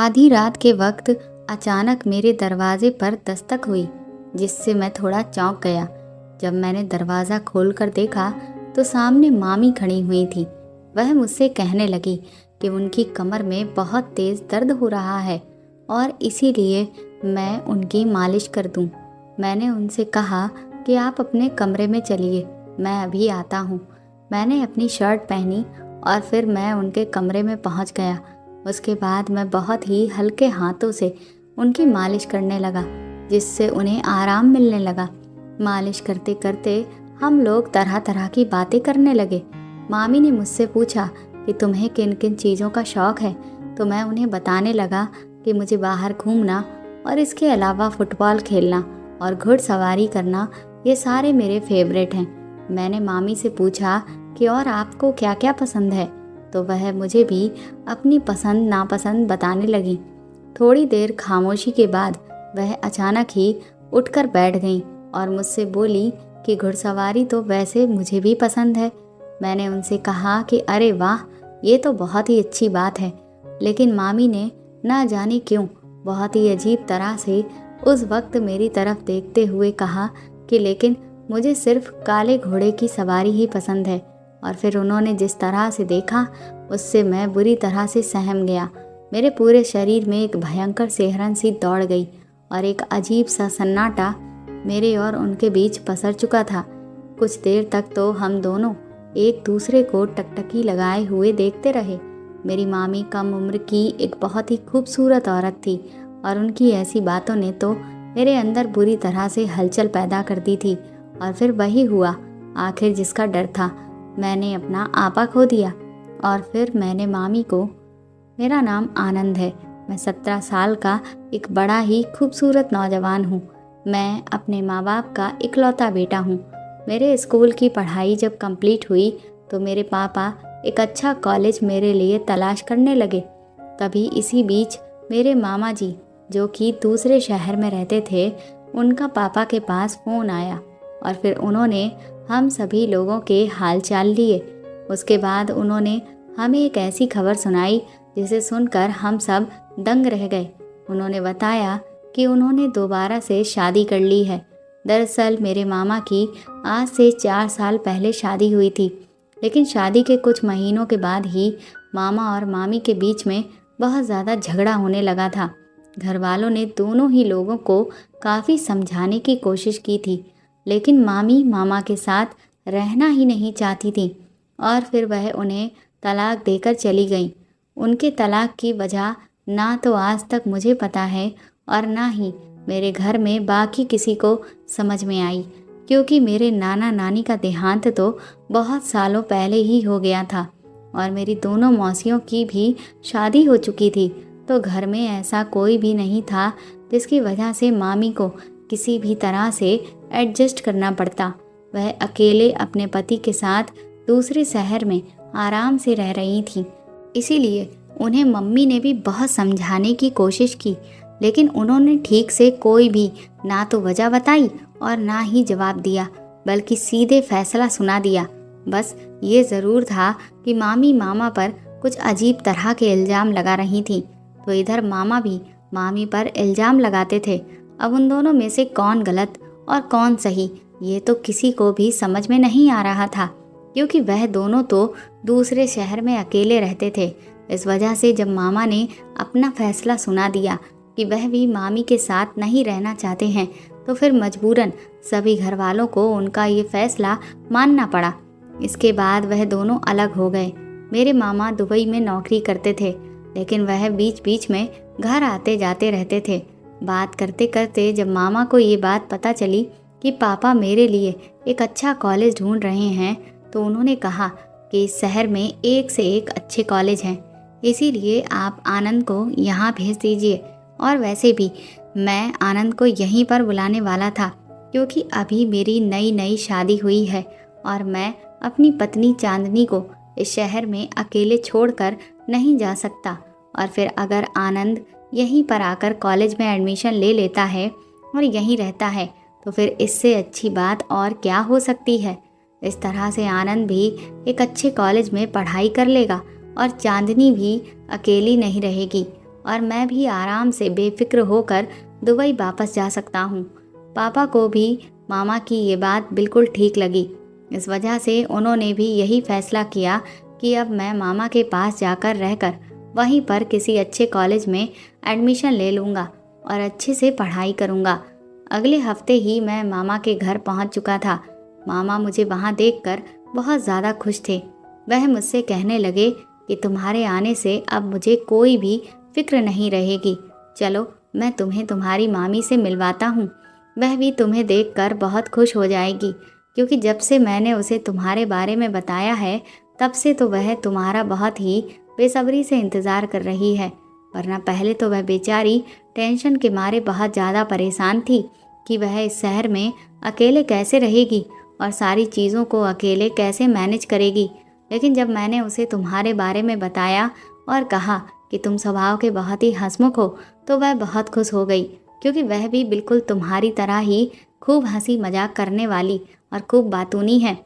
आधी रात के वक्त अचानक मेरे दरवाजे पर दस्तक हुई, जिससे मैं थोड़ा चौंक गया। जब मैंने दरवाज़ा खोलकर देखा तो सामने मामी खड़ी हुई थी। वह मुझसे कहने लगी कि उनकी कमर में बहुत तेज़ दर्द हो रहा है और इसीलिए मैं उनकी मालिश कर दूं। मैंने उनसे कहा कि आप अपने कमरे में चलिए, मैं अभी आता हूं। मैंने अपनी शर्ट पहनी और फिर मैं उनके कमरे में पहुंच गया। उसके बाद मैं बहुत ही हल्के हाथों से उनकी मालिश करने लगा, जिससे उन्हें आराम मिलने लगा। मालिश करते करते हम लोग तरह तरह की बातें करने लगे। मामी ने मुझसे पूछा कि तुम्हें किन किन चीज़ों का शौक़ है, तो मैं उन्हें बताने लगा कि मुझे बाहर घूमना और इसके अलावा फुटबॉल खेलना और घुड़सवारी करना, ये सारे मेरे फेवरेट हैं। मैंने मामी से पूछा कि और आपको क्या क्या पसंद है, तो वह मुझे भी अपनी पसंद नापसंद बताने लगी। थोड़ी देर खामोशी के बाद वह अचानक ही उठकर बैठ गईं और मुझसे बोली कि घुड़सवारी तो वैसे मुझे भी पसंद है। मैंने उनसे कहा कि अरे वाह, ये तो बहुत ही अच्छी बात है। लेकिन मामी ने ना जाने क्यों बहुत ही अजीब तरह से उस वक्त मेरी तरफ देखते हुए कहा कि लेकिन मुझे सिर्फ काले घोड़े की सवारी ही पसंद है। और फिर उन्होंने जिस तरह से देखा उससे मैं बुरी तरह से सहम गया। मेरे पूरे शरीर में एक भयंकर सिहरन सी दौड़ गई और एक अजीब सा सन्नाटा मेरे और उनके बीच पसर चुका था। कुछ देर तक तो हम दोनों एक दूसरे को टकटकी लगाए हुए देखते रहे। मेरी मामी कम उम्र की एक बहुत ही खूबसूरत औरत थी और उनकी ऐसी बातों ने तो मेरे अंदर बुरी तरह से हलचल पैदा कर दी थी। और फिर वही हुआ आखिर जिसका डर था। मैंने अपना आपा खो दिया और फिर मैंने मामी को, मेरा नाम आनंद है, मैं 17 साल का एक बड़ा ही खूबसूरत नौजवान हूँ। मैं अपने माँ बाप का इकलौता बेटा हूँ। मेरे स्कूल की पढ़ाई जब कंप्लीट हुई तो मेरे पापा एक अच्छा कॉलेज मेरे लिए तलाश करने लगे। तभी इसी बीच मेरे मामा जी, जो कि दूसरे शहर में रहते थे, उनका पापा के पास फ़ोन आया और फिर उन्होंने हम सभी लोगों के हालचाल लिए। उसके बाद उन्होंने हमें एक ऐसी खबर सुनाई जिसे सुनकर हम सब दंग रह गए। उन्होंने बताया कि उन्होंने दोबारा से शादी कर ली है। दरअसल मेरे मामा की आज से 4 साल पहले शादी हुई थी, लेकिन शादी के कुछ महीनों के बाद ही मामा और मामी के बीच में बहुत ज़्यादा झगड़ा होने लगा था। घर वालों ने दोनों ही लोगों को काफ़ी समझाने की कोशिश की थी, लेकिन मामी मामा के साथ रहना ही नहीं चाहती थी और फिर वह उन्हें तलाक देकर चली गईं। उनके तलाक की वजह ना तो आज तक मुझे पता है और ना ही मेरे घर में बाकी किसी को समझ में आई, क्योंकि मेरे नाना नानी का देहांत तो बहुत सालों पहले ही हो गया था और मेरी दोनों मौसियों की भी शादी हो चुकी थी। तो घर में ऐसा कोई भी नहीं था जिसकी वजह से मामी को किसी भी तरह से एडजस्ट करना पड़ता। वह अकेले अपने पति के साथ दूसरे शहर में आराम से रह रही थी। इसीलिए उन्हें मम्मी ने भी बहुत समझाने की कोशिश की, लेकिन उन्होंने ठीक से कोई भी ना तो वजह बताई और ना ही जवाब दिया, बल्कि सीधे फैसला सुना दिया। बस ये ज़रूर था कि मामी मामा पर कुछ अजीब तरह के इल्ज़ाम लगा रही थी, तो इधर मामा भी मामी पर इल्ज़ाम लगाते थे। अब उन दोनों में से कौन गलत और कौन सही, ये तो किसी को भी समझ में नहीं आ रहा था, क्योंकि वह दोनों तो दूसरे शहर में अकेले रहते थे। इस वजह से जब मामा ने अपना फैसला सुना दिया कि वह भी मामी के साथ नहीं रहना चाहते हैं, तो फिर मजबूरन सभी घर वालों को उनका ये फैसला मानना पड़ा। इसके बाद वह दोनों अलग हो गए। मेरे मामा दुबई में नौकरी करते थे, लेकिन वह बीच बीच में घर आते जाते रहते थे। बात करते करते जब मामा को ये बात पता चली कि पापा मेरे लिए एक अच्छा कॉलेज ढूंढ रहे हैं, तो उन्होंने कहा कि इस शहर में एक से एक अच्छे कॉलेज हैं, इसीलिए आप आनंद को यहाँ भेज दीजिए। और वैसे भी मैं आनंद को यहीं पर बुलाने वाला था, क्योंकि अभी मेरी नई नई शादी हुई है और मैं अपनी पत्नी चांदनी को इस शहर में अकेले छोड़कर नहीं जा सकता। और फिर अगर आनंद यहीं पर आकर कॉलेज में एडमिशन ले लेता है और यहीं रहता है, तो फिर इससे अच्छी बात और क्या हो सकती है। इस तरह से आनंद भी एक अच्छे कॉलेज में पढ़ाई कर लेगा और चांदनी भी अकेली नहीं रहेगी और मैं भी आराम से बेफिक्र होकर दुबई वापस जा सकता हूँ। पापा को भी मामा की ये बात बिल्कुल ठीक लगी। इस वजह से उन्होंने भी यही फैसला किया कि अब मैं मामा के पास जाकर रहकर वहीं पर किसी अच्छे कॉलेज में एडमिशन ले लूँगा और अच्छे से पढ़ाई करूँगा। अगले हफ्ते ही मैं मामा के घर पहुँच चुका था। मामा मुझे वहाँ देखकर बहुत ज़्यादा खुश थे। वह मुझसे कहने लगे कि तुम्हारे आने से अब मुझे कोई भी फिक्र नहीं रहेगी। चलो मैं तुम्हें तुम्हारी मामी से मिलवाता हूँ, वह भी तुम्हें देखकर बहुत खुश हो जाएगी, क्योंकि जब से मैंने उसे तुम्हारे बारे में बताया है तब से तो वह तुम्हारा बहुत ही बेसब्री से इंतज़ार कर रही है। वरना पहले तो वह बेचारी टेंशन के मारे बहुत ज़्यादा परेशान थी कि वह इस शहर में अकेले कैसे रहेगी और सारी चीज़ों को अकेले कैसे मैनेज करेगी। लेकिन जब मैंने उसे तुम्हारे बारे में बताया और कहा कि तुम स्वभाव के बहुत ही हंसमुख हो, तो वह बहुत खुश हो गई, क्योंकि वह भी बिल्कुल तुम्हारी तरह ही खूब हंसी मजाक करने वाली और खूब बातूनी है।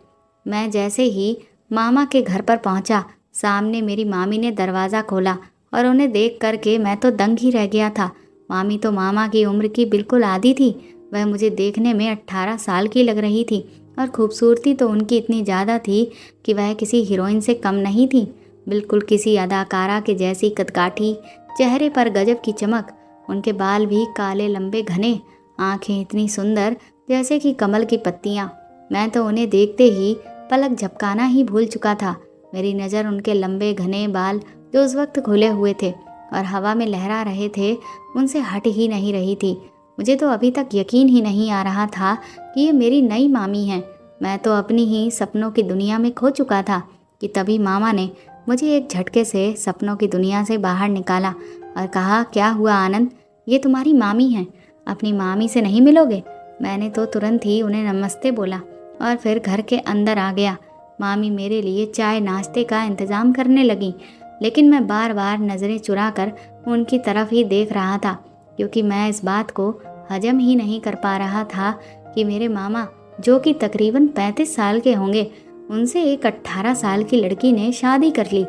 मैं जैसे ही मामा के घर पर पहुंचा, सामने मेरी मामी ने दरवाज़ा खोला और उन्हें देख करके मैं तो दंग ही रह गया था। मामी तो मामा की उम्र की बिल्कुल आधी थी। वह मुझे देखने में 18 साल की लग रही थी और खूबसूरती तो उनकी इतनी ज़्यादा थी कि वह किसी हीरोइन से कम नहीं थी। बिल्कुल किसी अदाकारा के जैसी कदकाठी, चेहरे पर गजब की चमक, उनके बाल भी काले लंबे घने, आंखें इतनी सुंदर जैसे कि कमल की पत्तियाँ। मैं तो उन्हें देखते ही पलक झपकाना ही भूल चुका था। मेरी नज़र उनके लंबे घने बाल जो उस वक्त खुले हुए थे और हवा में लहरा रहे थे, उनसे हट ही नहीं रही थी। मुझे तो अभी तक यकीन ही नहीं आ रहा था कि ये मेरी नई मामी हैं। मैं तो अपनी ही सपनों की दुनिया में खो चुका था कि तभी मामा ने मुझे एक झटके से सपनों की दुनिया से बाहर निकाला और कहा, क्या हुआ आनंद, ये तुम्हारी मामी हैं, अपनी मामी से नहीं मिलोगे? मैंने तो तुरंत ही उन्हें नमस्ते बोला और फिर घर के अंदर आ गया। मामी मेरे लिए चाय नाश्ते का इंतज़ाम करने लगी, लेकिन मैं बार बार नज़रें चुरा कर उनकी तरफ ही देख रहा था, क्योंकि मैं इस बात को हजम ही नहीं कर पा रहा था कि मेरे मामा, जो कि तकरीबन 35 साल के होंगे, उनसे एक 18 साल की लड़की ने शादी कर ली।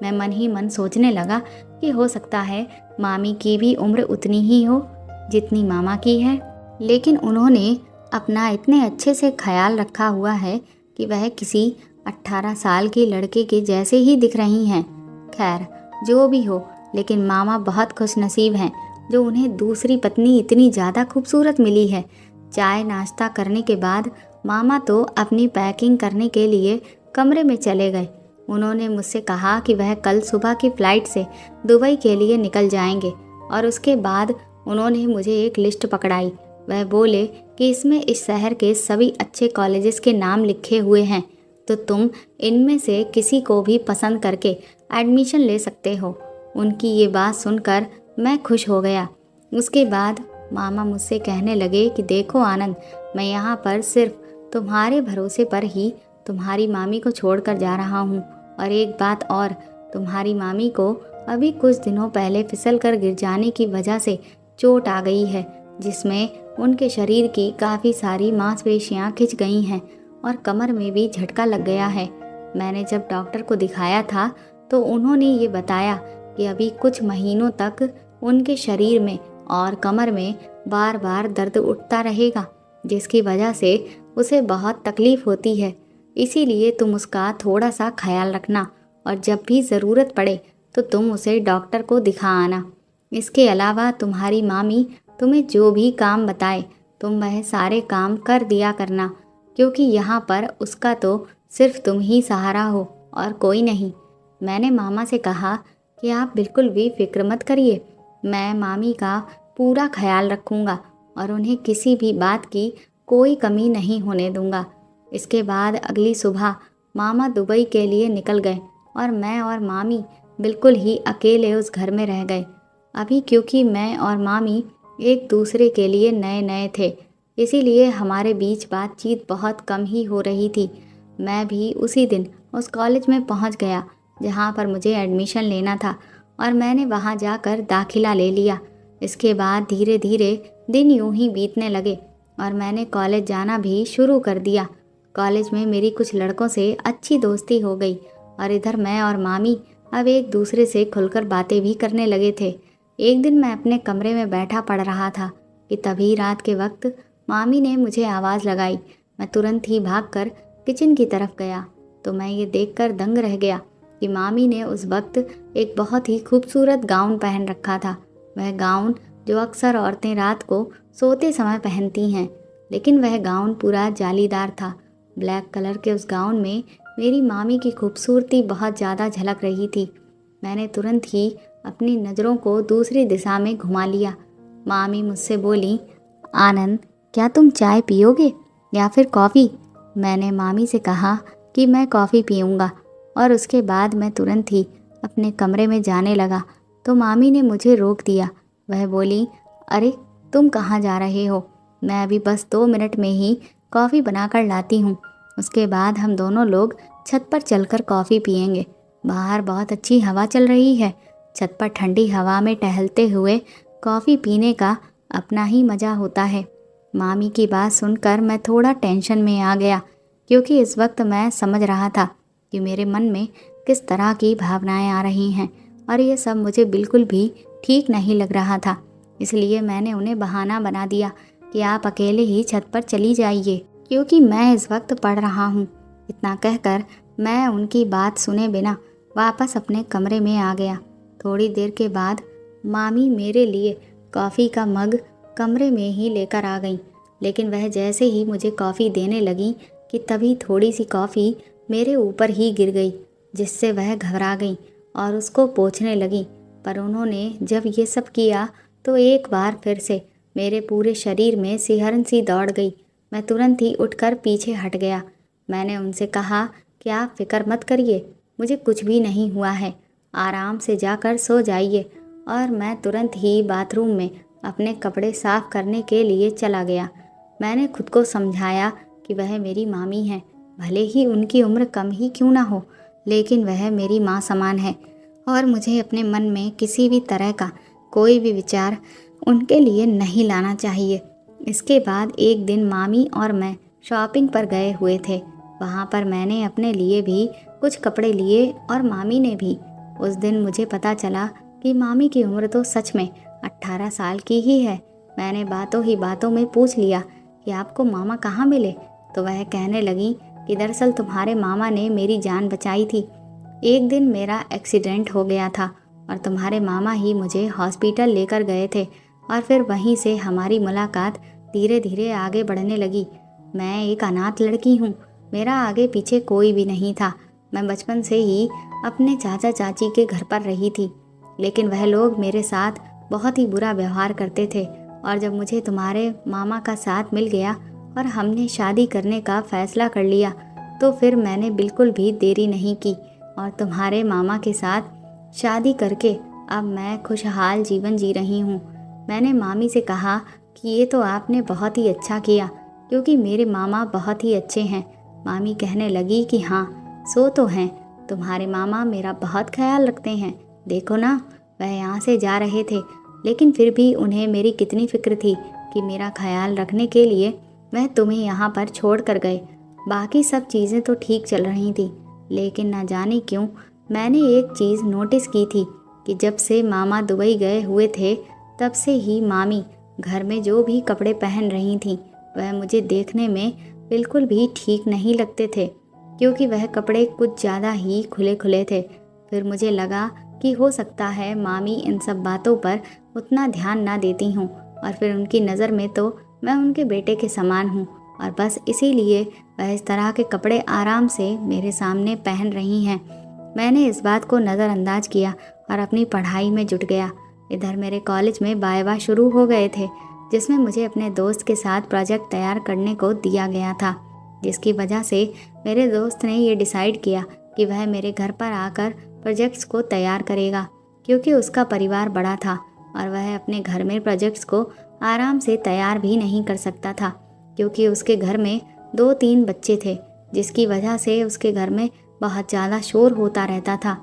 मैं मन ही मन सोचने लगा कि हो सकता है मामी की भी उम्र उतनी ही हो जितनी मामा की है, लेकिन उन्होंने अपना इतने अच्छे से ख्याल रखा हुआ है कि वह किसी 18 साल के लड़के के जैसे ही दिख रही हैं। खैर जो भी हो, लेकिन मामा बहुत खुशनसीब हैं जो उन्हें दूसरी पत्नी इतनी ज़्यादा खूबसूरत मिली है। चाय नाश्ता करने के बाद मामा तो अपनी पैकिंग करने के लिए कमरे में चले गए। उन्होंने मुझसे कहा कि वह कल सुबह की फ़्लाइट से दुबई के लिए निकल जाएंगे और उसके बाद उन्होंने मुझे एक लिस्ट पकड़ाई। वह बोले कि इसमें इस शहर के सभी अच्छे कॉलेजेस के नाम लिखे हुए हैं, तो तुम इनमें से किसी को भी पसंद करके एडमिशन ले सकते हो। उनकी ये बात सुनकर मैं खुश हो गया। उसके बाद मामा मुझसे कहने लगे कि देखो आनंद, मैं यहाँ पर सिर्फ तुम्हारे भरोसे पर ही तुम्हारी मामी को छोड़कर जा रहा हूँ। और एक बात और, तुम्हारी मामी को अभी कुछ दिनों पहले फिसल कर गिर जाने की वजह से चोट आ गई है, जिसमें उनके शरीर की काफ़ी सारी मांसपेशियाँ खिंच गई हैं और कमर में भी झटका लग गया है। मैंने जब डॉक्टर को दिखाया था तो उन्होंने ये बताया कि अभी कुछ महीनों तक उनके शरीर में और कमर में बार बार दर्द उठता रहेगा, जिसकी वजह से उसे बहुत तकलीफ़ होती है। इसीलिए तुम उसका थोड़ा सा ख्याल रखना और जब भी ज़रूरत पड़े तो तुम उसे डॉक्टर को दिखा आना। इसके अलावा तुम्हारी मामी तुम्हें जो भी काम बताए तुम वह सारे काम कर दिया करना, क्योंकि यहाँ पर उसका तो सिर्फ तुम ही सहारा हो और कोई नहीं। मैंने मामा से कहा कि आप बिल्कुल भी फिक्र मत करिए, मैं मामी का पूरा ख्याल रखूँगा और उन्हें किसी भी बात की कोई कमी नहीं होने दूँगा। इसके बाद अगली सुबह मामा दुबई के लिए निकल गए और मैं और मामी बिल्कुल ही अकेले उस घर में रह गए। अभी क्योंकि मैं और मामी एक दूसरे के लिए नए नए थे, इसीलिए हमारे बीच बातचीत बहुत कम ही हो रही थी। मैं भी उसी दिन उस कॉलेज में पहुंच गया जहां पर मुझे एडमिशन लेना था और मैंने वहां जाकर दाखिला ले लिया। इसके बाद धीरे धीरे दिन यूं ही बीतने लगे और मैंने कॉलेज जाना भी शुरू कर दिया। कॉलेज में मेरी कुछ लड़कों से अच्छी दोस्ती हो गई और इधर मैं और मामी अब एक दूसरे से खुलकर बातें भी करने लगे थे। एक दिन मैं अपने कमरे में बैठा पढ़ रहा था कि तभी रात के वक्त मामी ने मुझे आवाज़ लगाई। मैं तुरंत ही भागकर किचन की तरफ गया तो मैं ये देखकर दंग रह गया कि मामी ने उस वक्त एक बहुत ही खूबसूरत गाउन पहन रखा था। वह गाउन जो अक्सर औरतें रात को सोते समय पहनती हैं, लेकिन वह गाउन पूरा जालीदार था। ब्लैक कलर के उस गाउन में मेरी मामी की खूबसूरती बहुत ज़्यादा झलक रही थी। मैंने तुरंत ही अपनी नज़रों को दूसरी दिशा में घुमा लिया। मामी मुझसे बोली, आनंद, क्या तुम चाय पियोगे या फिर कॉफ़ी? मैंने मामी से कहा कि मैं कॉफ़ी पीऊँगा और उसके बाद मैं तुरंत ही अपने कमरे में जाने लगा तो मामी ने मुझे रोक दिया। वह बोली, अरे तुम कहाँ जा रहे हो? मैं अभी बस 2 मिनट में ही कॉफ़ी बनाकर लाती हूँ। उसके बाद हम दोनों लोग छत पर चलकर कॉफ़ी पियेंगे। बाहर बहुत अच्छी हवा चल रही है। छत पर ठंडी हवा में टहलते हुए कॉफ़ी पीने का अपना ही मज़ा होता है। मामी की बात सुनकर मैं थोड़ा टेंशन में आ गया, क्योंकि इस वक्त मैं समझ रहा था कि मेरे मन में किस तरह की भावनाएं आ रही हैं और ये सब मुझे बिल्कुल भी ठीक नहीं लग रहा था। इसलिए मैंने उन्हें बहाना बना दिया कि आप अकेले ही छत पर चली जाइए, क्योंकि मैं इस वक्त पढ़ रहा हूँ। इतना कहकर मैं उनकी बात सुने बिना वापस अपने कमरे में आ गया। थोड़ी देर के बाद मामी मेरे लिए कॉफ़ी का मग कमरे में ही लेकर आ गई, लेकिन वह जैसे ही मुझे कॉफ़ी देने लगी कि तभी थोड़ी सी कॉफ़ी मेरे ऊपर ही गिर गई, जिससे वह घबरा गई और उसको पोंछने लगी। पर उन्होंने जब ये सब किया तो एक बार फिर से मेरे पूरे शरीर में सिहरन सी दौड़ गई। मैं तुरंत ही उठकर पीछे हट गया। मैंने उनसे कहा कि आप फिक्र मत करिए, मुझे कुछ भी नहीं हुआ है, आराम से जाकर सो जाइए। और मैं तुरंत ही बाथरूम में अपने कपड़े साफ़ करने के लिए चला गया। मैंने खुद को समझाया कि वह मेरी मामी है, भले ही उनकी उम्र कम ही क्यों ना हो, लेकिन वह मेरी माँ समान है और मुझे अपने मन में किसी भी तरह का कोई भी विचार उनके लिए नहीं लाना चाहिए। इसके बाद एक दिन मामी और मैं शॉपिंग पर गए हुए थे। वहाँ पर मैंने अपने लिए भी कुछ कपड़े लिए और मामी ने भी। उस दिन मुझे पता चला कि मामी की उम्र तो सच में 18 साल की ही है। मैंने बातों ही बातों में पूछ लिया कि आपको मामा कहाँ मिले, तो वह कहने लगी कि दरअसल तुम्हारे मामा ने मेरी जान बचाई थी। एक दिन मेरा एक्सीडेंट हो गया था और तुम्हारे मामा ही मुझे हॉस्पिटल लेकर गए थे और फिर वहीं से हमारी मुलाकात धीरे धीरे आगे बढ़ने लगी। मैं एक अनाथ लड़की हूँ, मेरा आगे पीछे कोई भी नहीं था। मैं बचपन से ही अपने चाचा चाची के घर पर रही थी, लेकिन वह लोग मेरे साथ बहुत ही बुरा व्यवहार करते थे। और जब मुझे तुम्हारे मामा का साथ मिल गया और हमने शादी करने का फ़ैसला कर लिया, तो फिर मैंने बिल्कुल भी देरी नहीं की और तुम्हारे मामा के साथ शादी करके अब मैं खुशहाल जीवन जी रही हूँ। मैंने मामी से कहा कि ये तो आपने बहुत ही अच्छा किया, क्योंकि मेरे मामा बहुत ही अच्छे हैं। मामी कहने लगी कि हाँ, सो तो हैं, तुम्हारे मामा मेरा बहुत ख्याल रखते हैं। देखो ना, वह यहाँ से जा रहे थे, लेकिन फिर भी उन्हें मेरी कितनी फ़िक्र थी कि मेरा ख्याल रखने के लिए वह तुम्हें यहाँ पर छोड़ कर गए। बाकी सब चीज़ें तो ठीक चल रही थी, लेकिन ना जाने क्यों मैंने एक चीज़ नोटिस की थी कि जब से मामा दुबई गए हुए थे, तब से ही मामी घर में जो भी कपड़े पहन रही थीं, वह मुझे देखने में बिल्कुल भी ठीक नहीं लगते थे, क्योंकि वह कपड़े कुछ ज़्यादा ही खुले खुले थे। फिर मुझे लगा कि हो सकता है मामी इन सब बातों पर उतना ध्यान ना देती हूँ और फिर उनकी नज़र में तो मैं उनके बेटे के समान हूँ और बस इसीलिए वह इस तरह के कपड़े आराम से मेरे सामने पहन रही हैं। मैंने इस बात को नज़रअंदाज किया और अपनी पढ़ाई में जुट गया। इधर मेरे कॉलेज में वाइवा शुरू हो गए थे, जिसमें मुझे अपने दोस्त के साथ प्रोजेक्ट तैयार करने को दिया गया था, जिसकी वजह से मेरे दोस्त ने ये डिसाइड किया कि वह मेरे घर पर आकर प्रोजेक्ट्स को तैयार करेगा, क्योंकि उसका परिवार बड़ा था और वह अपने घर में प्रोजेक्ट्स को आराम से तैयार भी नहीं कर सकता था, क्योंकि उसके घर में 2-3 बच्चे थे, जिसकी वजह से उसके घर में बहुत ज़्यादा शोर होता रहता था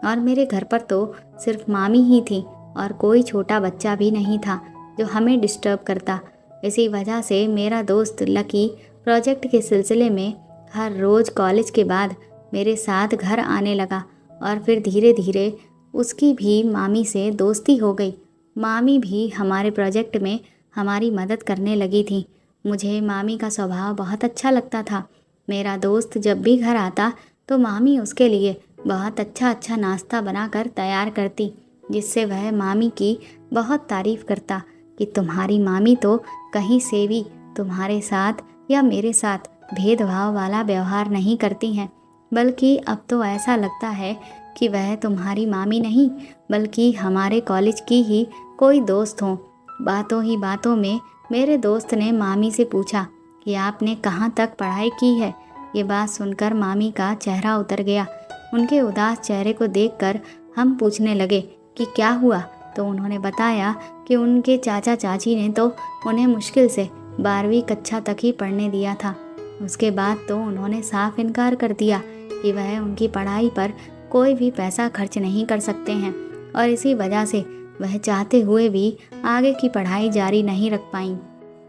और मेरे घर पर तो सिर्फ मामी ही थी और कोई छोटा बच्चा भी नहीं था जो हमें डिस्टर्ब करता। इसी वजह से मेरा दोस्त लकी प्रोजेक्ट के सिलसिले में हर रोज़ कॉलेज के बाद मेरे साथ घर आने लगा और फिर धीरे धीरे उसकी भी मामी से दोस्ती हो गई। मामी भी हमारे प्रोजेक्ट में हमारी मदद करने लगी थी। मुझे मामी का स्वभाव बहुत अच्छा लगता था। मेरा दोस्त जब भी घर आता तो मामी उसके लिए बहुत अच्छा अच्छा नाश्ता बनाकर तैयार करती, जिससे वह मामी की बहुत तारीफ़ करता कि तुम्हारी मामी तो कहीं से भी तुम्हारे साथ या मेरे साथ भेदभाव वाला व्यवहार नहीं करती हैं, बल्कि अब तो ऐसा लगता है कि वह तुम्हारी मामी नहीं बल्कि हमारे कॉलेज की ही कोई दोस्त हो। बातों ही बातों में मेरे दोस्त ने मामी से पूछा कि आपने कहाँ तक पढ़ाई की है। ये बात सुनकर मामी का चेहरा उतर गया। उनके उदास चेहरे को देखकर हम पूछने लगे कि क्या हुआ, तो उन्होंने बताया कि उनके चाचा चाची ने तो उन्हें मुश्किल से 12वीं कक्षा तक ही पढ़ने दिया था। उसके बाद तो उन्होंने साफ इनकार कर दिया कि वह उनकी पढ़ाई पर कोई भी पैसा खर्च नहीं कर सकते हैं, और इसी वजह से वह चाहते हुए भी आगे की पढ़ाई जारी नहीं रख पाई।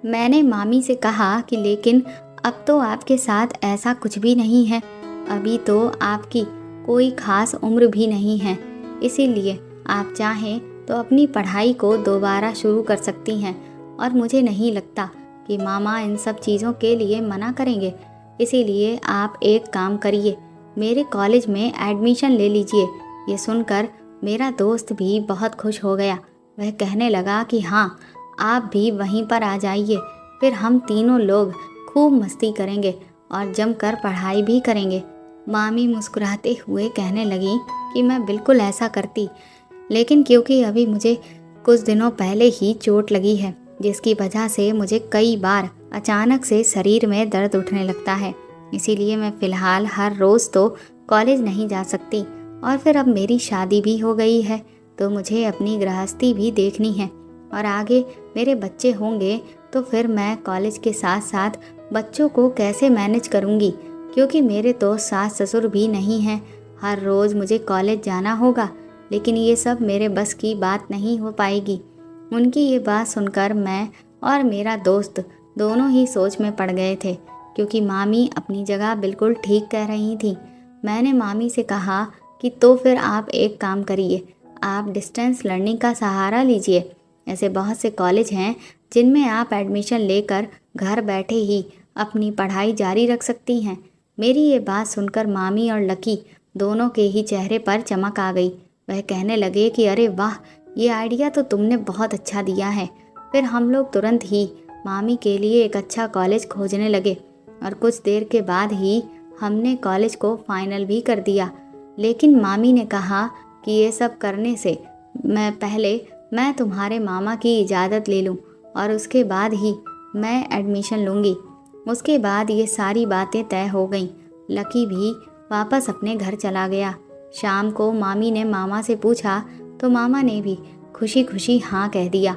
मैंने मामी से कहा कि लेकिन अब तो आपके साथ ऐसा कुछ भी नहीं है, अभी तो आपकी कोई खास उम्र भी नहीं है, इसीलिए आप चाहें तो अपनी पढ़ाई को दोबारा शुरू कर सकती हैं, और मुझे नहीं लगता कि मामा इन सब चीज़ों के लिए मना करेंगे। इसीलिए आप एक काम करिए, मेरे कॉलेज में एडमिशन ले लीजिए। ये सुनकर मेरा दोस्त भी बहुत खुश हो गया। वह कहने लगा कि हाँ, आप भी वहीं पर आ जाइए, फिर हम तीनों लोग खूब मस्ती करेंगे और जमकर पढ़ाई भी करेंगे। मामी मुस्कुराते हुए कहने लगी कि मैं बिल्कुल ऐसा करती, लेकिन क्योंकि अभी मुझे कुछ दिनों पहले ही चोट लगी है, जिसकी वजह से मुझे कई बार अचानक से शरीर में दर्द उठने लगता है, इसीलिए मैं फ़िलहाल हर रोज़ तो कॉलेज नहीं जा सकती। और फिर अब मेरी शादी भी हो गई है, तो मुझे अपनी गृहस्थी भी देखनी है, और आगे मेरे बच्चे होंगे तो फिर मैं कॉलेज के साथ साथ बच्चों को कैसे मैनेज करूँगी, क्योंकि मेरे तो सास ससुर भी नहीं हैं। हर रोज़ मुझे कॉलेज जाना होगा, लेकिन ये सब मेरे बस की बात नहीं हो पाएगी। उनकी ये बात सुनकर मैं और मेरा दोस्त दोनों ही सोच में पड़ गए थे, क्योंकि मामी अपनी जगह बिल्कुल ठीक कह रही थी। मैंने मामी से कहा कि तो फिर आप एक काम करिए, आप डिस्टेंस लर्निंग का सहारा लीजिए। ऐसे बहुत से कॉलेज हैं जिनमें आप एडमिशन लेकर घर बैठे ही अपनी पढ़ाई जारी रख सकती हैं। मेरी ये बात सुनकर मामी और लकी दोनों के ही चेहरे पर चमक आ गई। वह कहने लगे कि अरे वाह, ये आइडिया तो तुमने बहुत अच्छा दिया है। फिर हम लोग तुरंत ही मामी के लिए एक अच्छा कॉलेज खोजने लगे, और कुछ देर के बाद ही हमने कॉलेज को फाइनल भी कर दिया। लेकिन मामी ने कहा कि ये सब करने से मैं तुम्हारे मामा की इजाज़त ले लूं, और उसके बाद ही मैं एडमिशन लूँगी। उसके बाद ये सारी बातें तय हो गईं। लकी भी वापस अपने घर चला गया। शाम को मामी ने मामा से पूछा तो मामा ने भी खुशी खुशी हाँ कह दिया।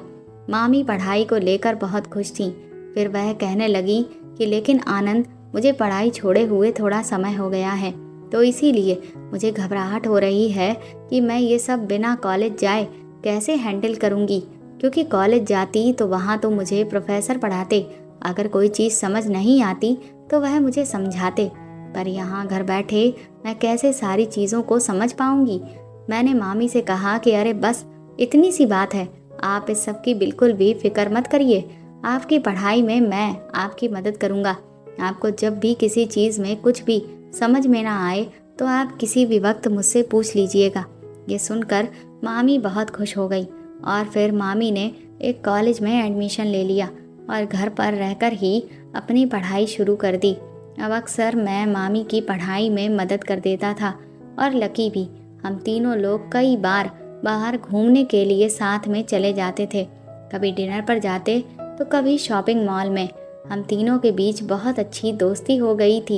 मामी पढ़ाई को लेकर बहुत खुश थीं। फिर वह कहने लगी कि लेकिन आनंद, मुझे पढ़ाई छोड़े हुए थोड़ा समय हो गया है, तो इसीलिए मुझे घबराहट हो रही है कि मैं ये सब बिना कॉलेज जाए कैसे हैंडल करूँगी, क्योंकि कॉलेज जाती तो वहाँ तो मुझे प्रोफेसर पढ़ाते, अगर कोई चीज़ समझ नहीं आती तो वह मुझे समझाते, पर यहाँ घर बैठे मैं कैसे सारी चीज़ों को समझ पाऊँगी। मैंने मामी से कहा कि अरे बस इतनी सी बात है, आप इस सब की बिल्कुल भी फिक्र मत करिए, आपकी पढ़ाई में मैं आपकी मदद करूँगा। आपको जब भी किसी चीज़ में कुछ भी समझ में ना आए तो आप किसी भी वक्त मुझसे पूछ लीजिएगा। ये सुनकर मामी बहुत खुश हो गई, और फिर मामी ने एक कॉलेज में एडमिशन ले लिया और घर पर रहकर ही अपनी पढ़ाई शुरू कर दी। अब अक्सर मैं मामी की पढ़ाई में मदद कर देता था, और लकी भी। हम तीनों लोग कई बार बाहर घूमने के लिए साथ में चले जाते थे, कभी डिनर पर जाते तो कभी शॉपिंग मॉल में। हम तीनों के बीच बहुत अच्छी दोस्ती हो गई थी।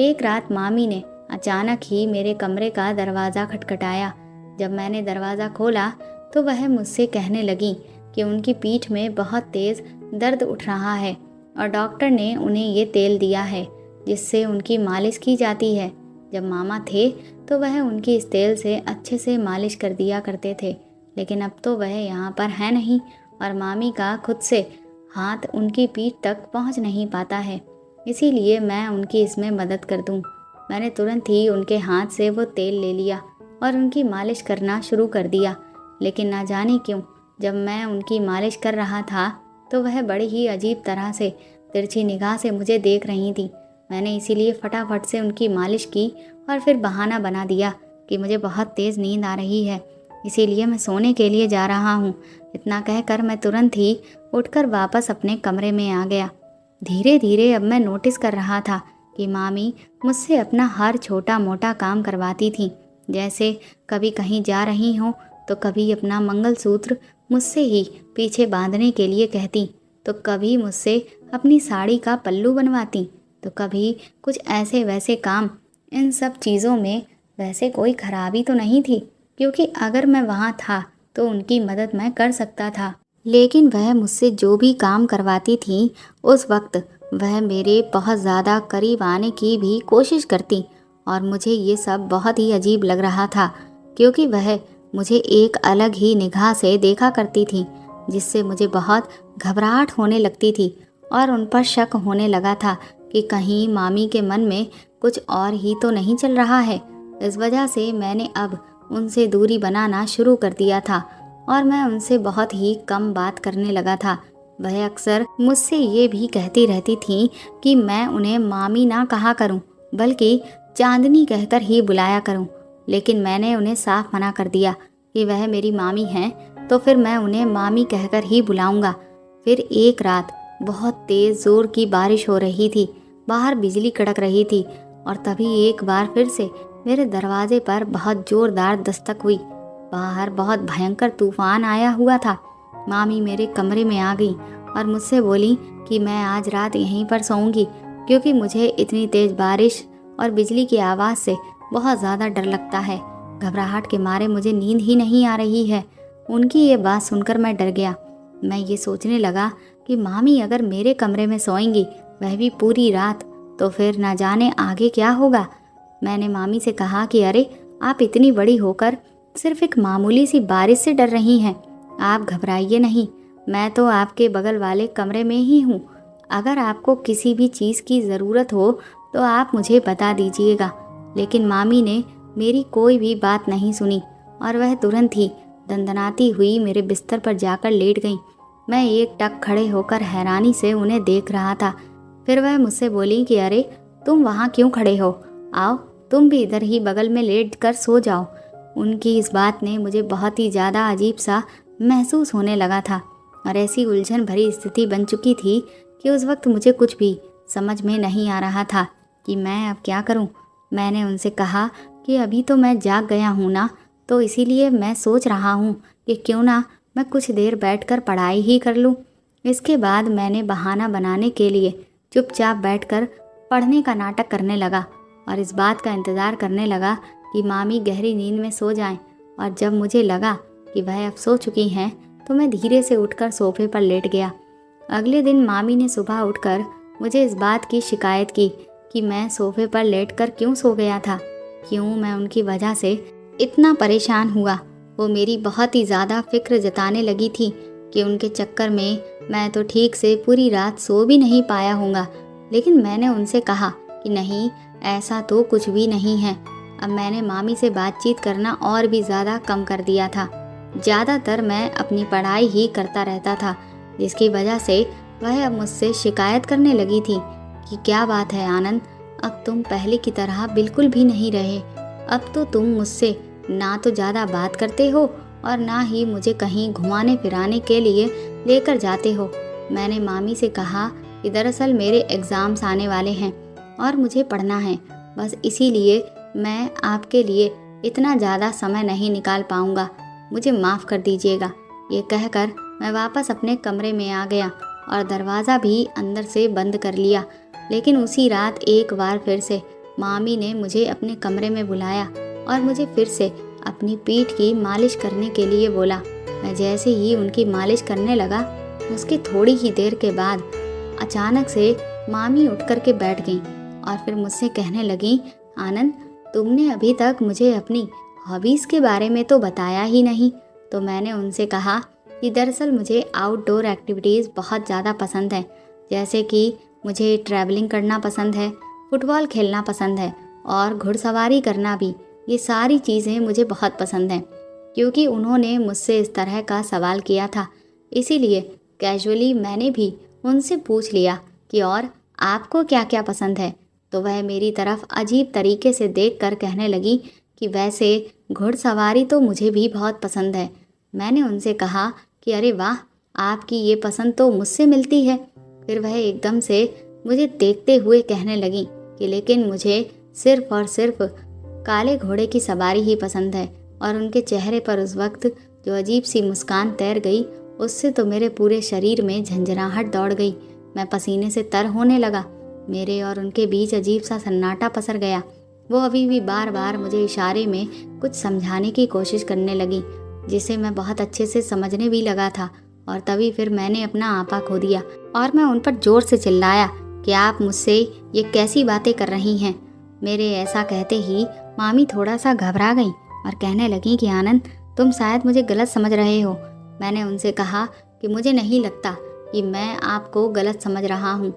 एक रात मामी ने अचानक ही मेरे कमरे का दरवाज़ा खटखटाया। जब मैंने दरवाज़ा खोला तो वह मुझसे कहने लगी कि उनकी पीठ में बहुत तेज़ दर्द उठ रहा है, और डॉक्टर ने उन्हें ये तेल दिया है जिससे उनकी मालिश की जाती है। जब मामा थे तो वह उनकी इस तेल से अच्छे से मालिश कर दिया करते थे, लेकिन अब तो वह यहाँ पर है नहीं, और मामी का खुद से हाथ उनकी पीठ तक पहुँच नहीं पाता है, इसीलिए मैं उनकी इसमें मदद कर दूँ। मैंने तुरंत ही उनके हाथ से वो तेल ले लिया और उनकी मालिश करना शुरू कर दिया, लेकिन ना जाने क्यों जब मैं उनकी मालिश कर रहा था तो वह बड़ी ही अजीब तरह से तिरछी निगाह से मुझे देख रही थी। मैंने इसीलिए फटाफट से उनकी मालिश की और फिर बहाना बना दिया कि मुझे बहुत तेज़ नींद आ रही है, इसीलिए मैं सोने के लिए जा रहा हूँ। इतना कहकर मैं तुरंत ही उठकर वापस अपने कमरे में आ गया। धीरे धीरे अब मैं नोटिस कर रहा था कि मामी मुझसे अपना हर छोटा मोटा काम करवाती थी। जैसे कभी कहीं जा रही हों तो कभी अपना मंगलसूत्र मुझसे ही पीछे बांधने के लिए कहती, तो कभी मुझसे अपनी साड़ी का पल्लू बनवाती, तो कभी कुछ ऐसे वैसे काम। इन सब चीज़ों में वैसे कोई खराबी तो नहीं थी, क्योंकि अगर मैं वहाँ था तो उनकी मदद मैं कर सकता था। लेकिन वह मुझसे जो भी काम करवाती थी उस वक्त वह मेरे बहुत ज़्यादा करीब आने की भी कोशिश करती, और मुझे ये सब बहुत ही अजीब लग रहा था, क्योंकि वह मुझे एक अलग ही निगाह से देखा करती थी, जिससे मुझे बहुत घबराहट होने लगती थी और उन पर शक होने लगा था कि कहीं मामी के मन में कुछ और ही तो नहीं चल रहा है। इस वजह से मैंने अब उनसे दूरी बनाना शुरू कर दिया था और मैं उनसे बहुत ही कम बात करने लगा था। वह अक्सर मुझसे ये भी कहती रहती थी कि मैं उन्हें मामी ना कहा करूं, बल्कि चांदनी कहकर ही बुलाया करूं। लेकिन मैंने उन्हें साफ मना कर दिया कि वह मेरी मामी हैं तो फिर मैं उन्हें मामी कहकर ही बुलाऊंगा। फिर एक रात बहुत तेज़ ज़ोर की बारिश हो रही थी, बाहर बिजली कड़क रही थी, और तभी एक बार फिर से मेरे दरवाजे पर बहुत ज़ोरदार दस्तक हुई। बाहर बहुत भयंकर तूफान आया हुआ था। मामी मेरे कमरे में आ गई और मुझसे बोली कि मैं आज रात यहीं पर सोऊंगी, क्योंकि मुझे इतनी तेज़ बारिश और बिजली की आवाज़ से बहुत ज़्यादा डर लगता है। घबराहट के मारे मुझे नींद ही नहीं आ रही है। उनकी ये बात सुनकर मैं डर गया। मैं ये सोचने लगा कि मामी अगर मेरे कमरे में सोएंगी, वह भी पूरी रात, तो फिर न जाने आगे क्या होगा। मैंने मामी से कहा कि अरे, आप इतनी बड़ी होकर सिर्फ एक मामूली सी बारिश से डर रही हैं। आप घबराइए नहीं, मैं तो आपके बगल वाले कमरे में ही हूँ। अगर आपको किसी भी चीज़ की ज़रूरत हो तो आप मुझे बता दीजिएगा। लेकिन मामी ने मेरी कोई भी बात नहीं सुनी और वह तुरंत ही दंदनाती हुई मेरे बिस्तर पर जाकर लेट गई। मैं एक टक खड़े होकर हैरानी से उन्हें देख रहा था। फिर वह मुझसे बोली कि अरे, तुम वहाँ क्यों खड़े हो, आओ तुम भी इधर ही बगल में लेट कर सो जाओ। उनकी इस बात ने मुझे बहुत ही ज़्यादा अजीब सा महसूस होने लगा था, और ऐसी उलझन भरी स्थिति बन चुकी थी कि उस वक्त मुझे कुछ भी समझ में नहीं आ रहा था कि मैं अब क्या करूं। मैंने उनसे कहा कि अभी तो मैं जाग गया हूं ना, तो इसीलिए मैं सोच रहा हूं कि क्यों ना मैं कुछ देर बैठकर पढ़ाई ही कर लूं। इसके बाद मैंने बहाना बनाने के लिए चुपचाप बैठकर पढ़ने का नाटक करने लगा और इस बात का इंतज़ार करने लगा कि मामी गहरी नींद में सो जाएं। और जब मुझे लगा कि वह अब सो चुकी हैं तो मैं धीरे से उठकर सोफे पर लेट गया। अगले दिन मामी ने सुबह उठकर मुझे इस बात की शिकायत की कि मैं सोफे पर लेटकर क्यों सो गया था, क्यों मैं उनकी वजह से इतना परेशान हुआ। वो मेरी बहुत ही ज़्यादा फिक्र जताने लगी थी कि उनके चक्कर में मैं तो ठीक से पूरी रात सो भी नहीं पाया होऊंगा। लेकिन मैंने उनसे कहा कि नहीं, ऐसा तो कुछ भी नहीं है। अब मैंने मामी से बातचीत करना और भी ज़्यादा कम कर दिया था। ज़्यादातर मैं अपनी पढ़ाई ही करता रहता था, जिसकी वजह से वह अब मुझसे शिकायत करने लगी थी कि क्या बात है आनंद, अब तुम पहले की तरह बिल्कुल भी नहीं रहे। अब तो तुम मुझसे ना तो ज़्यादा बात करते हो और ना ही मुझे कहीं घुमाने फिराने के लिए लेकर जाते हो। मैंने मामी से कहा कि दरअसल मेरे एग्ज़ाम्स आने वाले हैं और मुझे पढ़ना है, बस इसीलिए मैं आपके लिए इतना ज़्यादा समय नहीं निकाल पाऊँगा, मुझे माफ़ कर दीजिएगा। ये कहकर मैं वापस अपने कमरे में आ गया और दरवाज़ा भी अंदर से बंद कर लिया। लेकिन उसी रात एक बार फिर से मामी ने मुझे अपने कमरे में बुलाया और मुझे फिर से अपनी पीठ की मालिश करने के लिए बोला। मैं जैसे ही उनकी मालिश करने लगा, उसके थोड़ी ही देर के बाद अचानक से मामी उठ कर के बैठ गईं और फिर मुझसे कहने लगी, आनंद, तुमने अभी तक मुझे अपनी हॉबीज़ के बारे में तो बताया ही नहीं। तो मैंने उनसे कहा कि दरअसल मुझे आउटडोर एक्टिविटीज़ बहुत ज़्यादा पसंद है, जैसे कि मुझे ट्रैवलिंग करना पसंद है, फुटबॉल खेलना पसंद है और घुड़सवारी करना भी। ये सारी चीज़ें मुझे बहुत पसंद हैं, क्योंकि उन्होंने मुझसे इस तरह का सवाल किया था। इसीलिए कैजुअली मैंने भी उनसे पूछ लिया कि और आपको क्या क्या पसंद है। तो वह मेरी तरफ अजीब तरीके से देखकर कहने लगी कि वैसे घुड़सवारी तो मुझे भी बहुत पसंद है। मैंने उनसे कहा कि अरे वाह, आपकी ये पसंद तो मुझसे मिलती है। फिर वह एकदम से मुझे देखते हुए कहने लगी कि लेकिन मुझे सिर्फ और सिर्फ काले घोड़े की सवारी ही पसंद है। और उनके चेहरे पर उस वक्त जो अजीब सी मुस्कान तैर गई, उससे तो मेरे पूरे शरीर में झंझनाहट दौड़ गई। मैं पसीने से तर होने लगा। मेरे और उनके बीच अजीब सा सन्नाटा पसर गया। वो अभी भी बार बार मुझे इशारे में कुछ समझाने की कोशिश करने लगी, जिसे मैं बहुत अच्छे से समझने भी लगा था। और तभी फिर मैंने अपना आपा खो दिया और मैं उन पर जोर से चिल्लाया कि आप मुझसे ये कैसी बातें कर रही हैं। मेरे ऐसा कहते ही मामी थोड़ा सा घबरा गई और कहने लगी कि आनंद, तुम शायद मुझे गलत समझ रहे हो। मैंने उनसे कहा कि मुझे नहीं लगता कि मैं आपको गलत समझ रहा हूँ।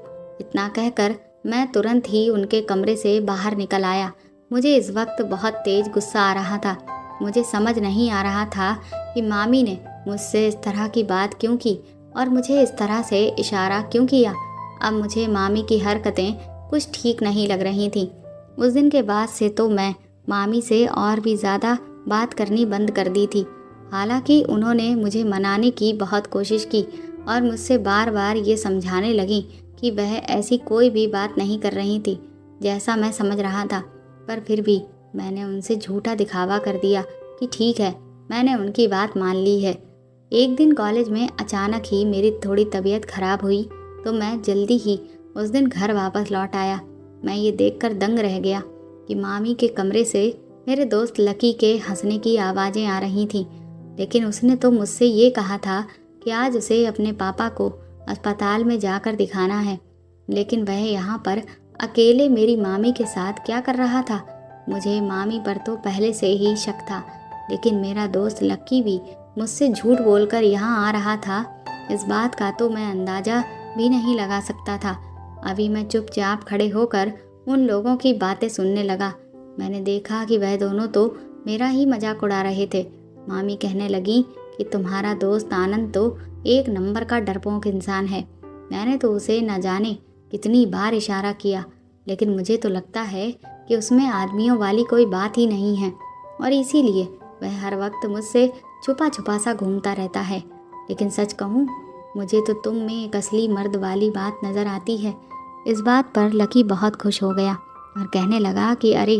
इतना कहकर मैं तुरंत ही उनके कमरे से बाहर निकल आया। मुझे इस वक्त बहुत तेज गुस्सा आ रहा था। मुझे समझ नहीं आ रहा था कि मामी ने मुझसे इस तरह की बात क्यों की और मुझे इस तरह से इशारा क्यों किया। अब मुझे मामी की हरकतें कुछ ठीक नहीं लग रही थीं। उस दिन के बाद से तो मैं मामी से और भी ज़्यादा बात करनी बंद कर दी थी। हालांकि उन्होंने मुझे मनाने की बहुत कोशिश की और मुझसे बार बार ये समझाने लगी कि वह ऐसी कोई भी बात नहीं कर रही थी जैसा मैं समझ रहा था। पर फिर भी मैंने उनसे झूठा दिखावा कर दिया कि ठीक है, मैंने उनकी बात मान ली है। एक दिन कॉलेज में अचानक ही मेरी थोड़ी तबीयत खराब हुई तो मैं जल्दी ही उस दिन घर वापस लौट आया। मैं ये देखकर दंग रह गया कि मामी के कमरे से मेरे दोस्त लकी के हंसने की आवाज़ें आ रही थीं। लेकिन उसने तो मुझसे ये कहा था कि आज उसे अपने पापा को अस्पताल में जाकर दिखाना है। लेकिन वह यहाँ पर अकेले मेरी मामी के साथ क्या कर रहा था? मुझे मामी पर तो पहले से ही शक था, लेकिन मेरा दोस्त लक्की भी मुझसे झूठ बोलकर यहाँ आ रहा था, इस बात का तो मैं अंदाज़ा भी नहीं लगा सकता था। अभी मैं चुपचाप खड़े होकर उन लोगों की बातें सुनने लगा। मैंने देखा कि वह दोनों तो मेरा ही मजाक उड़ा रहे थे। मामी कहने लगी कि तुम्हारा दोस्त आनंद तो एक नंबर का डरपोक इंसान है। मैंने तो उसे न जाने कितनी बार इशारा किया, लेकिन मुझे तो लगता है कि उसमें आदमियों वाली कोई बात ही नहीं है और इसीलिए वह हर वक्त मुझसे छुपा छुपा सा घूमता रहता है। लेकिन सच कहूँ, मुझे तो तुम में एक असली मर्द वाली बात नज़र आती है। इस बात पर लकी बहुत खुश हो गया और कहने लगा कि अरे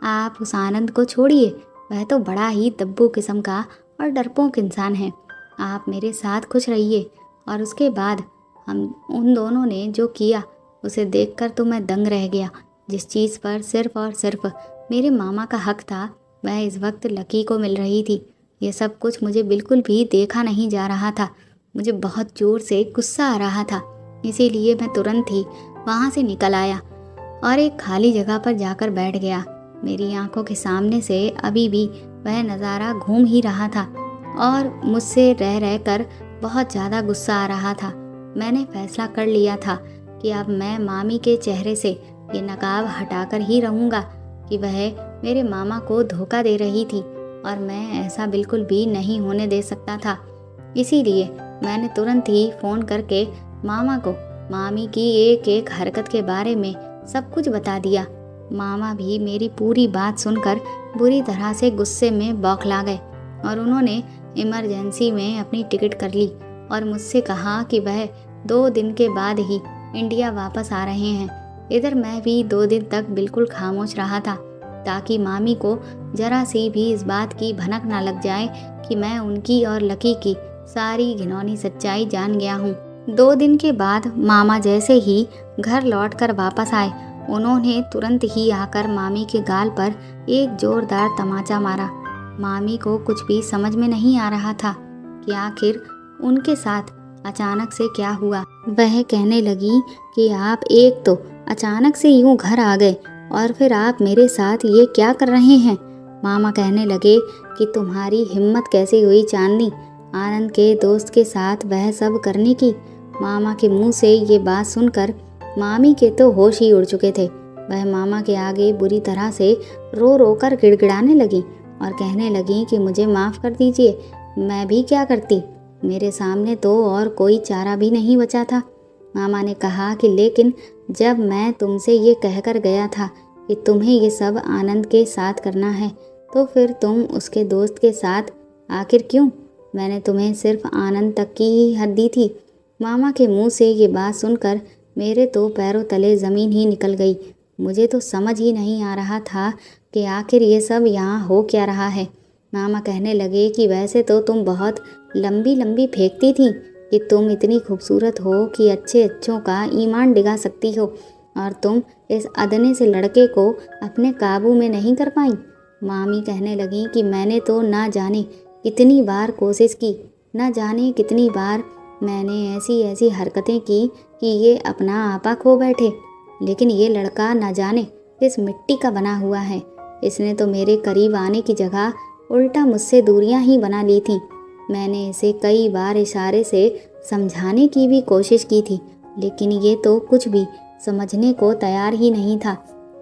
आप उस आनंद को छोड़िए, वह तो बड़ा ही दब्बू किस्म का और डरपोक इंसान है। आप मेरे साथ खुश रहिए। और उसके बाद हम उन दोनों ने जो किया उसे देखकर तो मैं दंग रह गया। जिस चीज़ पर सिर्फ और सिर्फ मेरे मामा का हक था, वह इस वक्त लकी को मिल रही थी। ये सब कुछ मुझे बिल्कुल भी देखा नहीं जा रहा था। मुझे बहुत ज़ोर से गुस्सा आ रहा था, इसीलिए मैं तुरंत ही वहाँ से निकल आया और एक खाली जगह पर जाकर बैठ गया। मेरी आंखों के सामने से अभी भी वह नज़ारा घूम ही रहा था और मुझसे रह रह कर बहुत ज़्यादा गुस्सा आ रहा था। मैंने फैसला कर लिया था कि अब मैं मामी के चेहरे से ये नकाब हटाकर ही रहूँगा कि वह मेरे मामा को धोखा दे रही थी और मैं ऐसा बिल्कुल भी नहीं होने दे सकता था। इसीलिए मैंने तुरंत ही फ़ोन करके मामा को मामी की एक एक हरकत के बारे में सब कुछ बता दिया। मामा भी मेरी पूरी बात सुनकर बुरी तरह से गुस्से में बौखला गए और उन्होंने इमरजेंसी में अपनी टिकट कर ली और मुझसे कहा कि वह 2 दिन के बाद ही इंडिया वापस आ रहे हैं। इधर मैं भी 2 दिन तक बिल्कुल खामोश रहा था ताकि मामी को जरा सी भी इस बात की भनक ना लग जाए कि मैं उनकी और लकी की सारी घिनौनी सच्चाई जान गया हूँ। 2 दिन के बाद मामा जैसे ही घर लौटकर वापस आए, उन्होंने तुरंत ही आकर मामी के गाल पर एक जोरदार तमाचा मारा। मामी को कुछ भी समझ में नहीं आ रहा था कि आखिर उनके साथ अचानक से क्या हुआ। वह कहने लगी कि आप एक तो अचानक से यूं घर आ गए और फिर आप मेरे साथ ये क्या कर रहे हैं। मामा कहने लगे कि तुम्हारी हिम्मत कैसे हुई चांदनी, आनंद के दोस्त के साथ वह सब करने की। मामा के मुंह से ये बात सुनकर मामी के तो होश ही उड़ चुके थे। वह मामा के आगे बुरी तरह से रो रो कर गिड़गिड़ाने लगी और कहने लगीं कि मुझे माफ़ कर दीजिए, मैं भी क्या करती, मेरे सामने तो और कोई चारा भी नहीं बचा था। मामा ने कहा कि लेकिन जब मैं तुमसे ये कहकर गया था कि तुम्हें ये सब आनंद के साथ करना है, तो फिर तुम उसके दोस्त के साथ आखिर क्यों? मैंने तुम्हें सिर्फ आनंद तक की ही हद दी थी। मामा के मुंह से ये बात सुनकर मेरे तो पैरों तले ज़मीन ही निकल गई। मुझे तो समझ ही नहीं आ रहा था कि आखिर ये सब यहाँ हो क्या रहा है। मामा कहने लगे कि वैसे तो तुम बहुत लंबी लंबी फेंकती थी कि तुम इतनी खूबसूरत हो कि अच्छे अच्छों का ईमान डिगा सकती हो, और तुम इस अदने से लड़के को अपने काबू में नहीं कर पाई। मामी कहने लगी कि मैंने तो ना जाने कितनी बार कोशिश की, ना जाने कितनी बार मैंने ऐसी ऐसी हरकतें की कि ये अपना आपा खो बैठे, लेकिन ये लड़का ना जाने किस मिट्टी का बना हुआ है। इसने तो मेरे करीब आने की जगह उल्टा मुझसे दूरियां ही बना ली थी। मैंने इसे कई बार इशारे से समझाने की भी कोशिश की थी, लेकिन ये तो कुछ भी समझने को तैयार ही नहीं था।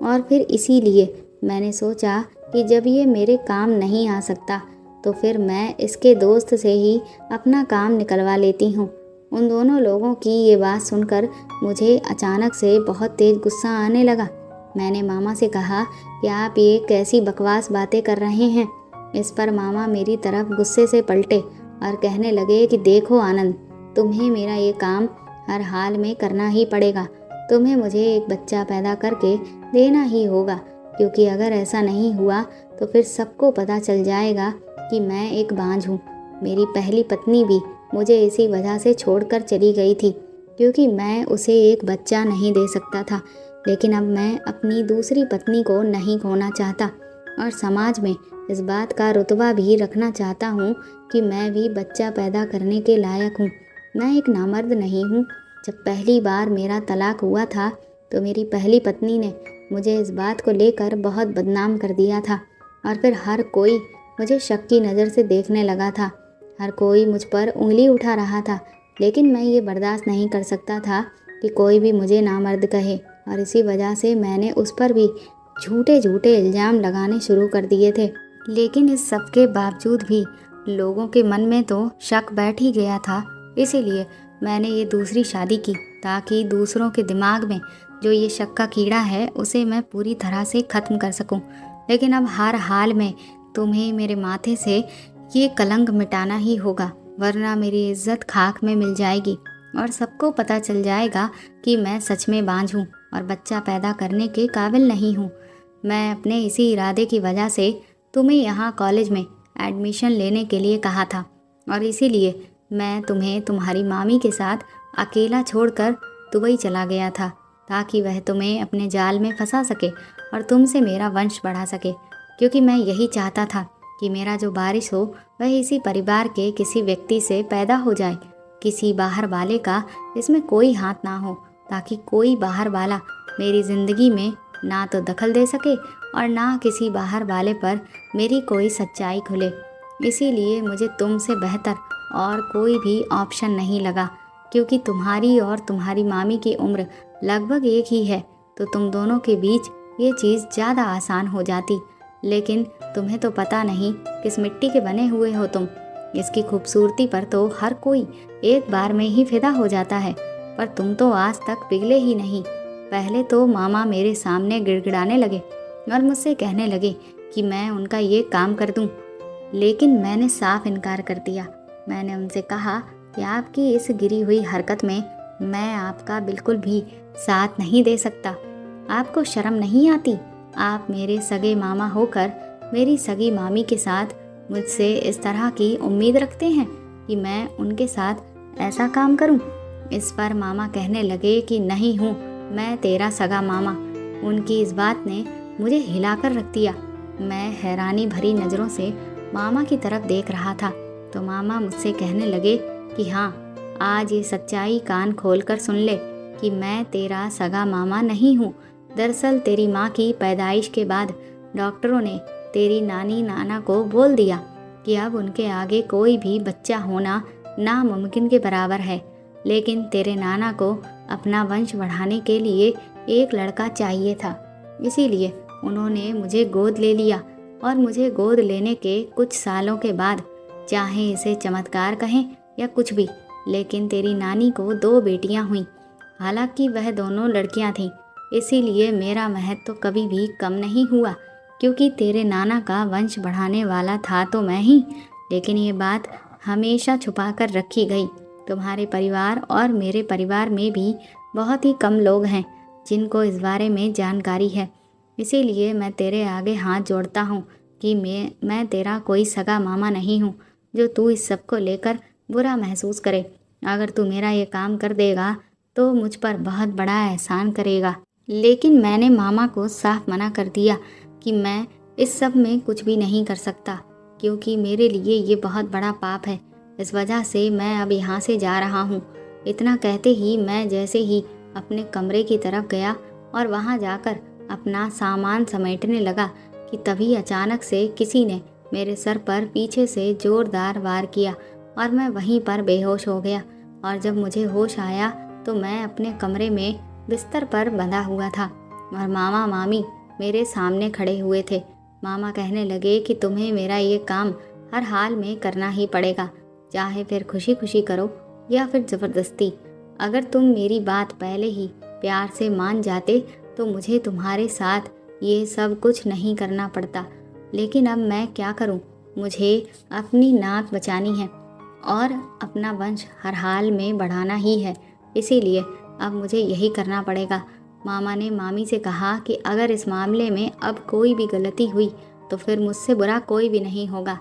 और फिर इसीलिए मैंने सोचा कि जब ये मेरे काम नहीं आ सकता तो फिर मैं इसके दोस्त से ही अपना काम निकलवा लेती हूँ। उन दोनों लोगों की ये बात सुनकर मुझे अचानक से बहुत तेज़ गुस्सा आने लगा। मैंने मामा से कहा कि आप ये कैसी बकवास बातें कर रहे हैं। इस पर मामा मेरी तरफ गुस्से से पलटे और कहने लगे कि देखो आनंद, तुम्हें मेरा ये काम हर हाल में करना ही पड़ेगा। तुम्हें मुझे एक बच्चा पैदा करके देना ही होगा, क्योंकि अगर ऐसा नहीं हुआ तो फिर सबको पता चल जाएगा कि मैं एक बांझ हूँ। मेरी पहली पत्नी भी मुझे इसी वजह से छोड़कर चली गई थी, क्योंकि मैं उसे एक बच्चा नहीं दे सकता था। लेकिन अब मैं अपनी दूसरी पत्नी को नहीं खोना चाहता और समाज में इस बात का रुतबा भी रखना चाहता हूँ कि मैं भी बच्चा पैदा करने के लायक हूँ। मैं एक नामर्द नहीं हूँ। जब पहली बार मेरा तलाक हुआ था तो मेरी पहली पत्नी ने मुझे इस बात को लेकर बहुत बदनाम कर दिया था, और फिर हर कोई मुझे शक की नज़र से देखने लगा था। हर कोई मुझ पर उंगली उठा रहा था, लेकिन मैं ये बर्दाश्त नहीं कर सकता था कि कोई भी मुझे नामर्द कहे, और इसी वजह से मैंने उस पर भी झूठे झूठे इल्ज़ाम लगाने शुरू कर दिए थे। लेकिन इस सब के बावजूद भी लोगों के मन में तो शक बैठ ही गया था। इसीलिए मैंने ये दूसरी शादी की, ताकि दूसरों के दिमाग में जो ये शक का कीड़ा है उसे मैं पूरी तरह से ख़त्म कर सकूं। लेकिन अब हर हाल में तुम्हें मेरे माथे से ये कलंक मिटाना ही होगा, वरना मेरी इज्जत खाक में मिल जाएगी और सबको पता चल जाएगा कि मैं सच में बांझ हूँ और बच्चा पैदा करने के काबिल नहीं हूँ। मैं अपने इसी इरादे की वजह से तुम्हें यहाँ कॉलेज में एडमिशन लेने के लिए कहा था, और इसीलिए मैं तुम्हें तुम्हारी मामी के साथ अकेला छोड़कर दुबई चला गया था, ताकि वह तुम्हें अपने जाल में फंसा सके और तुमसे मेरा वंश बढ़ा सके। क्योंकि मैं यही चाहता था कि मेरा जो वारिस हो वह इसी परिवार के किसी व्यक्ति से पैदा हो जाए, किसी बाहर वाले का इसमें कोई हाथ ना हो, ताकि कोई बाहर वाला मेरी ज़िंदगी में ना तो दखल दे सके और ना किसी बाहर वाले पर मेरी कोई सच्चाई खुले। इसीलिए मुझे तुमसे बेहतर और कोई भी ऑप्शन नहीं लगा, क्योंकि तुम्हारी और तुम्हारी मामी की उम्र लगभग एक ही है, तो तुम दोनों के बीच ये चीज़ ज़्यादा आसान हो जाती। लेकिन तुम्हें तो पता नहीं किस मिट्टी के बने हुए हो तुम। इसकी खूबसूरती पर तो हर कोई एक बार में ही फिदा हो जाता है, पर तुम तो आज तक पिघले ही नहीं। पहले तो मामा मेरे सामने गिड़गिड़ाने लगे और मुझसे कहने लगे कि मैं उनका ये काम कर दूं, लेकिन मैंने साफ इनकार कर दिया। मैंने उनसे कहा कि आपकी इस गिरी हुई हरकत में मैं आपका बिल्कुल भी साथ नहीं दे सकता। आपको शर्म नहीं आती? आप मेरे सगे मामा होकर मेरी सगी मामी के साथ मुझसे इस तरह की उम्मीद रखते हैं कि मैं उनके साथ ऐसा काम करूं? इस पर मामा कहने लगे कि नहीं हूँ मैं तेरा सगा मामा। उनकी इस बात ने मुझे हिलाकर रख दिया। मैं हैरानी भरी नज़रों से मामा की तरफ देख रहा था, तो मामा मुझसे कहने लगे कि हाँ, आज ये सच्चाई कान खोलकर सुन ले कि मैं तेरा सगा मामा नहीं हूँ। दरअसल तेरी माँ की पैदाइश के बाद डॉक्टरों ने तेरी नानी नाना को बोल दिया कि अब उनके आगे कोई भी बच्चा होना नामुमकिन के बराबर है। लेकिन तेरे नाना को अपना वंश बढ़ाने के लिए एक लड़का चाहिए था, इसीलिए उन्होंने मुझे गोद ले लिया। और मुझे गोद लेने के कुछ सालों के बाद, चाहे इसे चमत्कार कहें या कुछ भी, लेकिन तेरी नानी को 2 बेटियां हुईं। हालांकि वह दोनों लड़कियां थीं, इसीलिए मेरा महत्व तो कभी भी कम नहीं हुआ, क्योंकि तेरे नाना का वंश बढ़ाने वाला था तो मैं ही। लेकिन ये बात हमेशा छुपा कर रखी गई। तुम्हारे परिवार और मेरे परिवार में भी बहुत ही कम लोग हैं जिनको इस बारे में जानकारी है। इसीलिए मैं तेरे आगे हाथ जोड़ता हूँ कि मैं तेरा कोई सगा मामा नहीं हूँ जो तू इस सब को लेकर बुरा महसूस करे। अगर तू मेरा ये काम कर देगा तो मुझ पर बहुत बड़ा एहसान करेगा। लेकिन मैंने मामा को साफ मना कर दिया कि मैं इस सब में कुछ भी नहीं कर सकता, क्योंकि मेरे लिए ये बहुत बड़ा पाप है। इस वजह से मैं अब यहाँ से जा रहा हूँ। इतना कहते ही मैं जैसे ही अपने कमरे की तरफ गया और वहाँ जाकर अपना सामान समेटने लगा कि तभी अचानक से किसी ने मेरे सर पर पीछे से जोरदार वार किया और मैं वहीं पर बेहोश हो गया। और जब मुझे होश आया तो मैं अपने कमरे में बिस्तर पर बंधा हुआ था और मामा मामी मेरे सामने खड़े हुए थे। मामा कहने लगे कि तुम्हें मेरा ये काम हर हाल में करना ही पड़ेगा, चाहे फिर खुशी खुशी करो या फिर ज़बरदस्ती। अगर तुम मेरी बात पहले ही प्यार से मान जाते तो मुझे तुम्हारे साथ ये सब कुछ नहीं करना पड़ता। लेकिन अब मैं क्या करूं? मुझे अपनी नाक बचानी है और अपना वंश हर हाल में बढ़ाना ही है, इसीलिए अब मुझे यही करना पड़ेगा। मामा ने मामी से कहा कि अगर इस मामले में अब कोई भी गलती हुई तो फिर मुझसे बुरा कोई भी नहीं होगा।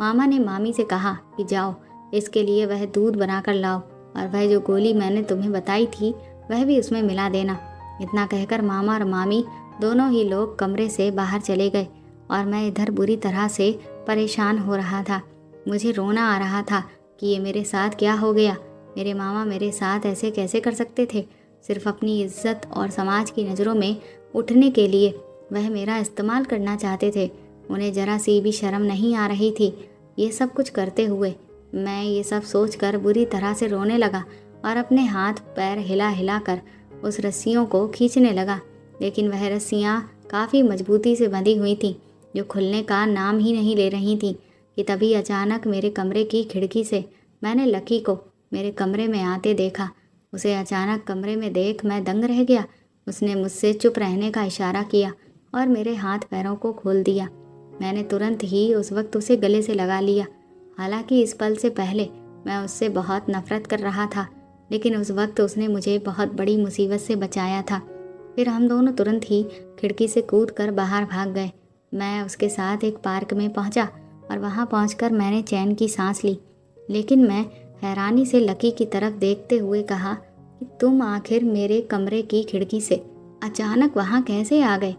मामा ने मामी से कहा कि जाओ, इसके लिए वह दूध बनाकर लाओ और वह जो गोली मैंने तुम्हें बताई थी वह भी उसमें मिला देना। इतना कहकर मामा और मामी दोनों ही लोग कमरे से बाहर चले गए और मैं इधर बुरी तरह से परेशान हो रहा था। मुझे रोना आ रहा था कि ये मेरे साथ क्या हो गया। मेरे मामा मेरे साथ ऐसे कैसे कर सकते थे? सिर्फ अपनी इज्जत और समाज की नज़रों में उठने के लिए वह मेरा इस्तेमाल करना चाहते थे। उन्हें जरा सी भी शर्म नहीं आ रही थी ये सब कुछ करते हुए। मैं ये सब सोचकर बुरी तरह से रोने लगा और अपने हाथ पैर हिला हिला कर उस रस्सियों को खींचने लगा, लेकिन वह रस्सियाँ काफ़ी मजबूती से बंधी हुई थीं, जो खुलने का नाम ही नहीं ले रही थीं। कि तभी अचानक मेरे कमरे की खिड़की से मैंने लकी को मेरे कमरे में आते देखा। उसे अचानक कमरे में देख मैं दंग रह गया। उसने मुझसे चुप रहने का इशारा किया और मेरे हाथ पैरों को खोल दिया। मैंने तुरंत ही उस वक्त उसे गले से लगा लिया। हालांकि इस पल से पहले मैं उससे बहुत नफरत कर रहा था, लेकिन उस वक्त उसने मुझे बहुत बड़ी मुसीबत से बचाया था। फिर हम दोनों तुरंत ही खिड़की से कूदकर बाहर भाग गए। मैं उसके साथ एक पार्क में पहुंचा और वहां पहुंचकर मैंने चैन की सांस ली। लेकिन मैं हैरानी से लकी की तरफ देखते हुए कहा कि तुम आखिर मेरे कमरे की खिड़की से अचानक वहां कैसे आ गए?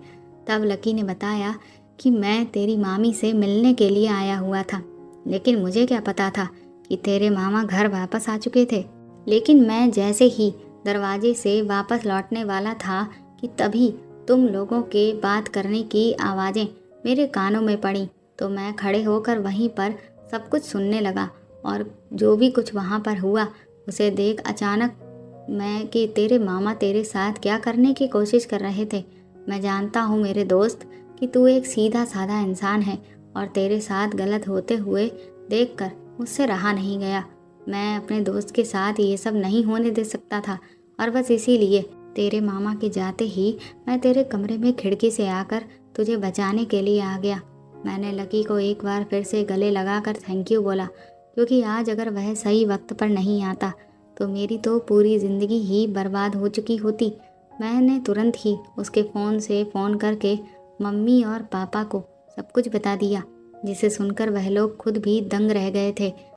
तब लकी ने बताया कि मैं तेरी मामी से मिलने के लिए आया हुआ था, लेकिन मुझे क्या पता था कि तेरे मामा घर वापस आ चुके थे। लेकिन मैं जैसे ही दरवाजे से वापस लौटने वाला था कि तभी तुम लोगों के बात करने की आवाज़ें मेरे कानों में पड़ी। तो मैं खड़े होकर वहीं पर सब कुछ सुनने लगा और जो भी कुछ वहाँ पर हुआ उसे देख अचानक मैं कि तेरे मामा तेरे साथ क्या करने की कोशिश कर रहे थे। मैं जानता हूँ मेरे दोस्त कि तू एक सीधा साधा इंसान है और तेरे साथ गलत होते हुए देखकर मुझसे रहा नहीं गया। मैं अपने दोस्त के साथ ये सब नहीं होने दे सकता था और बस इसीलिए तेरे मामा के जाते ही मैं तेरे कमरे में खिड़की से आकर तुझे बचाने के लिए आ गया। मैंने लकी को एक बार फिर से गले लगाकर थैंक यू बोला, क्योंकि आज अगर वह सही वक्त पर नहीं आता तो मेरी तो पूरी ज़िंदगी ही बर्बाद हो चुकी होती। मैंने तुरंत ही उसके फ़ोन से फ़ोन करके मम्मी और पापा को सब कुछ बता दिया, जिसे सुनकर वह लोग खुद भी दंग रह गए थे।